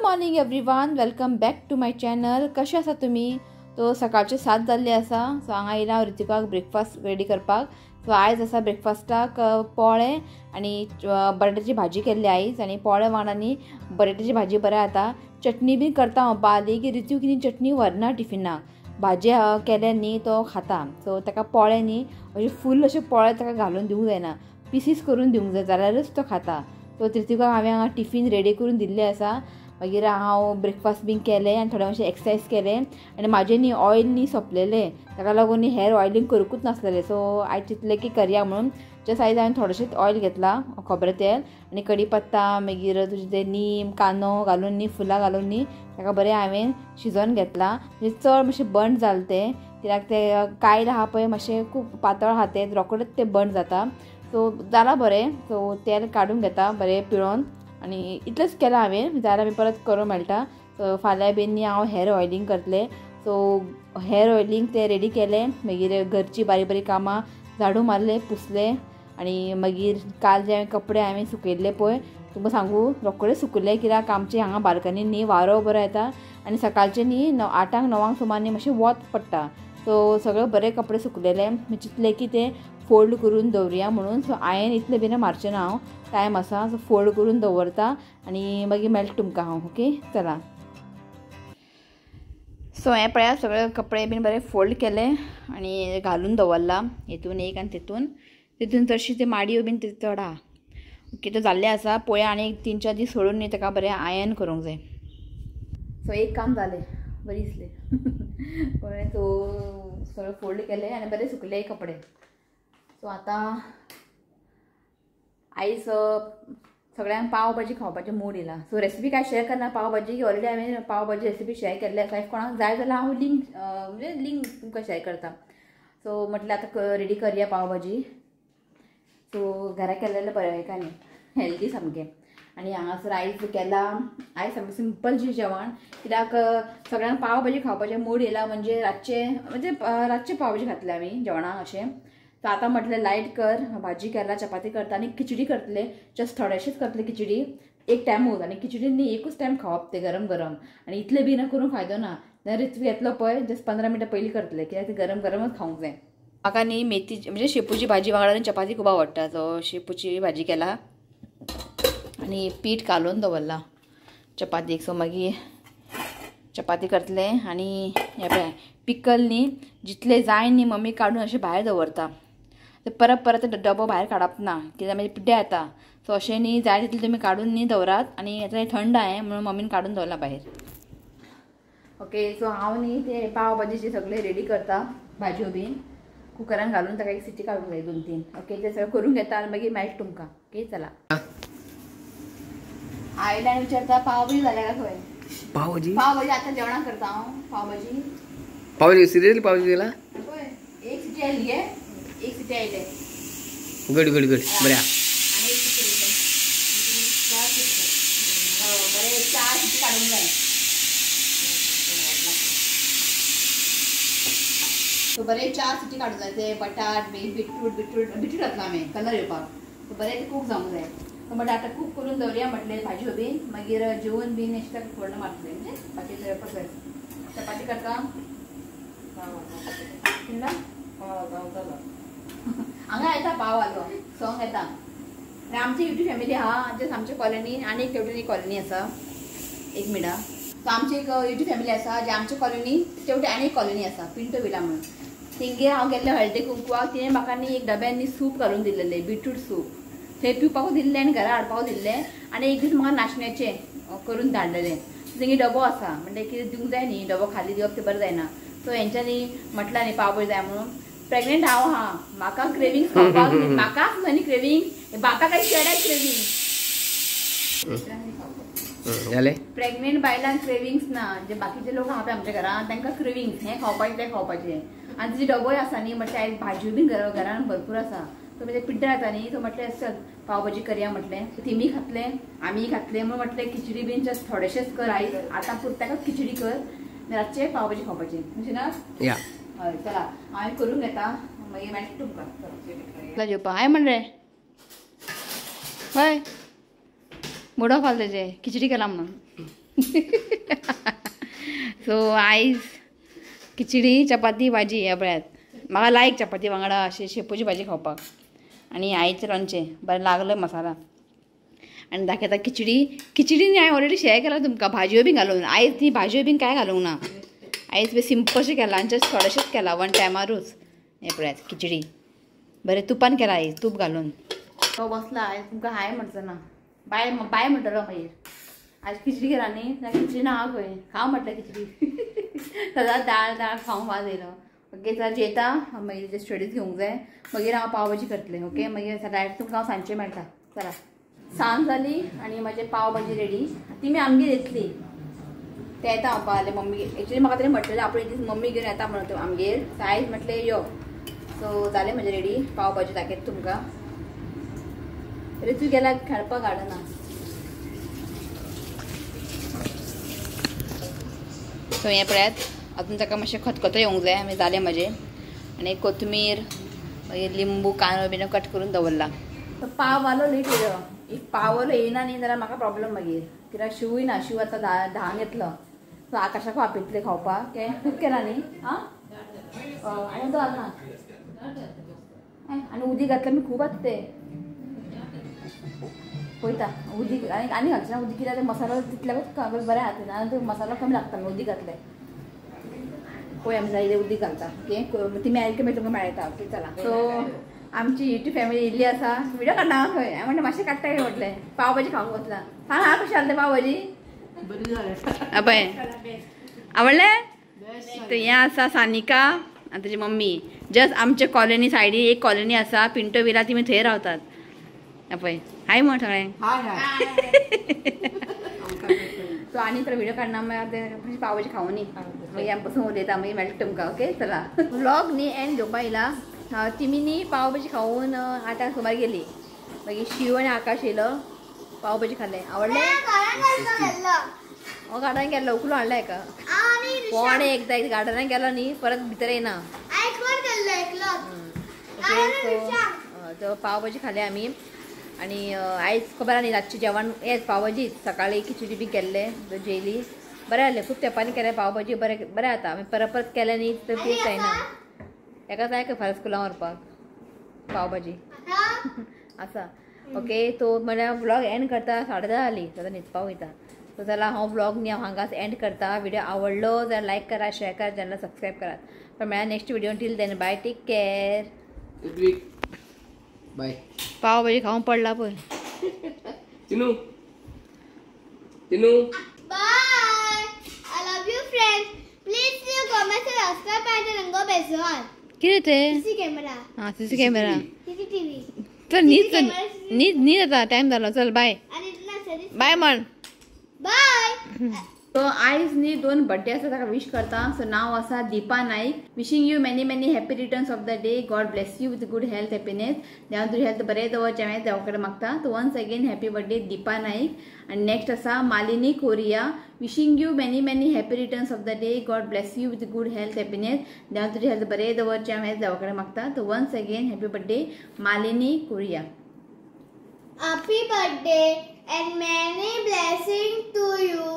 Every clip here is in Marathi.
Morning everyone, welcome back to my channel. कशें आसा तुमी? तो सकाळचे 7 जाल्ले आसा. सो हांगा येयला हांव ऋतिकाक ब्रेकफास्ट रेडी करपाक. सो आयज आसा ब्रेकफास्टाक पोळे आनी बटाट्याची भाजी केल्ली आयज, आनी पोळे वांगडा न्ही बटाट्याची भाजी बरें जाता. चटणी बी करता हांव बारीक. ऋतू कितें चटणी व्हरना टिफिनाक, भाजी केले न्ही तो खाता. सो ताका पोळे न्ही अशे फूल अशे पोळे ताका घालून दिवंक जायना, पिसीस करून दिवंक जाय, जाल्यारूच तो खाता. सो ऋतिकाक हांवें हांगा टिफीन रेडी करून दिल्लें आसा. मागीर हांव ब्रेकफास्ट बी केलें आनी थोडें मातशें एक्सरसायज केलें. आनी म्हाजें न्ही ऑयल न्ही सोंपलेलें, ताका लागून न्ही हेअर ऑयलींग करूंकूच नासलेलें. सो आयज चिंतलें की करया म्हणून. जस्ट आयज हांवें थोडेंशें ऑयल घेतलां, खोबरें तेल आनी कढीपत्ता, मागीर तुजें तें नीम कांदो घालून न्ही फुलां घालून न्ही ताका बरें हांवें शिजोवन घेतलां. म्हणजे चड मातशें बंद जालें तें, कित्याक तें कायल आहा पळय मातशें खूब पातळ आहा तें, रोखडेंच तें बंद जाता. सो जालां बरें. सो तेल काडून घेता बरें पिळोवन, आनी इतलेंच केलां हांवें. जाल्यार आमी परत करूं मेळटा. सो फाल्यां बीन न्ही हांव हेअर ऑयलींग करतलें. सो हेअर ऑयलींग तें रेडी केलें. मागीर घरची बारीक बारीक कामां, झाडू मारलें, पुसलें, आनी मागीर काल जे कपडे हांवें सुकयल्ले पळय तुमकां सांगू रोखडें सुकले, कित्याक आमचे हांगा बाल्कनीन न्ही वारो बरो येता आनी सकाळचें न्ही 8-9 सुमार न्ही मातशें वत पडटा. सो सगळे बरे कपडे सुकलेले. चिंतलें की तें फोल्ड करून दवरया म्हणून. सो हांवें इतलें बीन मारचें ना हांव, टायम आसा. सो फोल्ड करून दवरता आनी मागीर मेळटा तुमकां हांव. ओके, चला. सो हें पळया सगळे कपडे बीन बरें फोल्ड केले आनी घालून दवरला हेतून एक आनी तितून चडशी ते माडयो बीन चड आहा. ओके, तो जाल्लें आसा. पळया आनी 3-4 दीस सोडून न्ही ताका बरें आयर्न करूंक जाय. सो एक काम जालें, बरी दिसलें पळय. सो सगळें फोल्ड केलें आनी बरें सुकले कपडे. सो आतां आयज सगळ्यांक पाव भाजी खावपाचें मूड येयला. सो रेसिपी काय शेअर करना पाव भाजी. ऑलरेडी हांवें पाव भाजी रेसिपी शेअर केल्ली आसा. इफ कोणाक जाय जाल्यार हांव लिंक तुमकां शेअर करता. सो म्हटल्यार आतां रेडी करया पाव भाजी. सो घरा केल्लेलें बरें हेका न्ही, हेल्दी सामकें. आनी हांगासर आयज केलां आयज सामकें सिंपल जेवण, कित्याक सगळ्यांक पाव भाजी खावपाचें मूड येयला. म्हणजे रातचे पाव भाजी घातले आमी जेवणाक अशें. सो आतां म्हटलें लायट कर, भाजी केला, चपाती करता आनी खिचडी करतले. जस्ट थोडेशेंच करतले खिचडी, एक टायमूच. आनी खिचडी न्ही एकूच टायम खावप तें गरम गरम. आनी इतलें बी करून फायदो ना. ऋतू घेतलो पळय जस्ट 15 मिनटां पयलीं करतले, कित्याक तें गरम गरमच खावंक जाय. म्हाका न्ही मेथी म्हणजे शेपूची भाजी वांगडा चपाती खूब आवडटा. सो शेपूची भाजी केला आनी पीठ घालून दवरला चपातीक. सो मागीर चपाती करतले. आनी हे पळय पिकल न्ही जितले जाय न्ही मम्मी काडून अशें भायर दवरता. परत परत डबो भायर काडप ना, कित्याक मागीर पिड्ड्यार येता. सो अशें न्ही जाय तितलें तुमी काडून न्ही दवरात. आनी आतां थंड आहे म्हणून मम्मीन काडून दवरला भायर. ओके, सो हांव न्ही ते पाव भाजीचे सगळे रेडी करता. भाजयो बीन कुकरान घालून ताका एक सिटी काडूंक जाय 2-3. ओके, ते सगळें करून घेता आनी मागीर मेळटा तुमकां. ओके, चला. आयल्यान विचारता पाव भाजी जाल्या काय खंय. पाव भाजी आतां जेवणाक करता हांव. पाव भाजी सिरियसली पाव भाजी केला. एक सिटी आयली गे, एक सिटी आयले. गुड बऱ्या. आणि एक सिटी बरें 4 सिटी काडूंक जाय. सो बरें 4 सिटी काडूंक जाय. ते बटाट बिटरूट घातला हांवें कलर येवपाक. सो बरें ते कूक जावंक जाय. सो म्हटल्यार आतां कूक करून दवरया म्हटलें भाजयो बीन. मागीर जेवण बीन एशें फोडणें मारतलें. म्हणजे भाजी येवपाक जाय. चपाती करता हांगा येता पाव वालो सॉंग येता. आनी आमची युट्यूब फॅमिली आहा जस्ट आमच्या कॉलनीन. आनी एक तेवटेन कॉलनी आसा, 1 मिनट. सो आमची एक युट्यूब फॅमिली आसा जे आमच्या कॉलनी तेवटे आनी एक कॉलनी आसा पिंटो विला म्हणून. थिंगे हांव गेल्लें हळदी कुंकवाक. तिणें म्हाका न्ही एक डब्यान न्ही सूप घालून दिल्लें, बिटरूट सूप. थंय पिवपाकूच दिल्लें आनी घरा हाडपाक दिल्लें. आनी एक दीस म्हाका नाचण्याचें करून धाडलेलें. थिंगे डबो आसा म्हणजे कितें दिवंक जाय न्ही, डबो खाली दिवप तें बरें जायना. सो हेंच्यांनी म्हटलां न्ही पाव भाजी जाय म्हणून. प्रेग्नेंट हांव आहा, म्हाका क्रेविंग्स खावपाक म्हाकाच न्ही क्रेविंग, बापाकाय चेड्याक क्रेविंग. प्रेग्नेंट बायलांक क्रेविंग्स ना. जे बाकीचे लोक आहा पळय आमच्या घरान तांकां क्रेविंग्स हें खावपाचें तें खावपाचें. आनी तिची डबोय आसा न्ही म्हटल्यार आयज भाजयो बीन घरान भरपूर आसा. सो म्हणजे पिड्ड्यार जाता न्ही. सो म्हटलें चल पाव भाजी करया म्हटलें. तिमी खातलें आमी खातलें म्हणून म्हटलें खिचडी बीन जस्ट थोडेशेंच कर आयज. आतां पुरताकच खिचडी कर, रातचे पाव भाजी खावपाची म्हणजे ना. हय, चला हांवें करून घेता मागीर मेळटा तुमकां जेवपाक. हाय म्हण रे हय मुडो फाल तेजे खिचडी केला म्हणून. सो आयज खिचडी चपाती भाजी ह्या पळयात म्हाका लायक चपाती वांगडा अशी शेपूची भाजी खावपाक आणि आईचें लोणचें बरें लागलं मसाला आणि दाखयता खिचडीनी हांवें ऑलरेडी शेअर केला तुमकां भाजयो बी घालून आयज ती भाजयो बीन कांय घालूंक ना आयज बी सिंपलशें केलां आनी जस्ट थोडेंशेंच केलां वन टायमारूच हें पळयात खिचडी बरें तुपान केला आयज तूप घालून तो बसला आयज तुमकां हाय म्हणचो ना बाय म्हणटलो मागीर आयज खिचडी केला न्ही जाल्यार खिचडी ना खंय खाव म्हटलें खिचडी सदांच दाळ खावंक वाज येयलो ओके चल जेता मागीर जे स्टडीज घेवंक जाय मागीर हांव पाव भाजी करतलें ओके मागीर डायरेक्ट तुमकां हांव सांजचें मेळटा चला सांज जाली आणि माझे पाव भाजी रेडी ती मी आमगेर येतली ते येता हांव पावले मम्मी एक्चुअली म्हाका तरी म्हटलेलें आपणे दीस मम्मी घेवन येता म्हणून आमगेर आयज म्हटलें यो सो जालें म्हजें रेडी पाव भाजी दाखयता तुमकां तू गेला खेळपाक गार्डना सो हें पळयात अजून ताका मातशें खतखतो येवंक जाय मागीर जालें म्हजें आनी कोथमीर मागीर लिंबू कांदो बिनो कट करून दवरला पाव वालो लेट येयलो एक पाव वालो येयना न्ही जाल्यार म्हाका प्रॉब्लेम मागीर कित्याक शिवूय ना शिव आतां धांक येतलो सो आकाशाक आपयतले खावपाक खूब केला न्ही आं आनी तो ना आनी उदीक घातलें मी खूब आसा तें पळयता उदीक आनी घालचें ना उदीक कित्याक ते मसालो तितल्याकूच बरें आसा आनी तो मसालो कमी लागता न्ही उदीक घातलें पळय आमी जाय उदीक घालता ओके ती मेळटा मागीर तुमकां मेळटा ओके चला सो आमची युट्यूब फॅमिली येयल्ली आसा व्हिडिओ काडना खंय हांवें म्हणलें मातशें काडटा म्हटलें पाव भाजी खावंक वचला सांग हांव कशें जालें पाव भाजी पळय आवडलें हें आसा सानिका आनी ताची मम्मी जस्ट आमचे कॉलनी सायडीन एक कॉलनी आसा पिंटो विला ती थंय रावतात पळय हाय म्हण सगळें सो आनी तर व्हिडिओ काडना मागीर पाव भाजी खावं न्ही मागीर आमी बसून उलयता मागीर मेळटा तुमकां ओके चला व्लॉग न्ही एंड घेवपा येयला तिमी न्ही पाव भाजी खावून 8 सुमार गेली मागीर शिव आनी आकाश येयलो पाव भाजी खाल्लें आवडलें हो गार्डनान गेल्लो उकलो हाडला हेका कोण एकदां गार्डनान गेलो न्ही परत भितर येना तो पाव भाजी खाल्ले आमी आनी आयज खबर आहा न्ही रातचें जेवण हेच पाव भाजीच सकाळीं खिचडी बी केल्ले जेयली बरें जालें खूब तेंपानी केलें पाव भाजी बरें जाता आमी परत केलें न्ही तर टेस्ट जायना एका जाय फाल्यां स्कुलान व्हरपाक पाव भाजी आसा ओके तो म्हळ्यार व्लॉग एंड करता 10:30 जाली जाल्यार न्हिदपाक वयता सो जाल्यार हांव व्लॉग न्ही हांव हांगाच एंड करता व्हिडिओ आवडलो जाल्यार लायक करा शेअर करा चॅनल सबस्क्रायब करात पण मेळ्या next video till then bye take care bye pav bhaji खावंक पडला पळय Chinu Chinu bye I love you friends please do comment and subscribe bye रंगो बेसवाल कितें तें सीसी कॅमेरा हां सीसी कॅमेरा सीसीटीव्ही चल न्हीद जाता टायम जालो चल बाय बाय म्हण बाय सो आयज न्ही 2 बर्थडे आसा ताका विश करता सो नाव आसा Deepa Naik wishing you many happy returns of the day God bless you with good health happiness देवान तुजी हेल्थ बरें दवरचें हांवें देवा कडेन मागता so once again happy birthday Deepa Naik आनी नेक्स्ट आसा Malini Correia wishing you many happy returns of the day God bless you with good health happiness देवान तुजी हेल्थ बरें दवरचें हांवें देवा कडेन मागता so once again happy birthday Malini Korea Happy birthday and many blessings to you.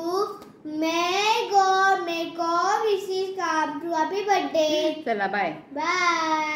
May God wishes come to happy birthday. चला बाय Bye.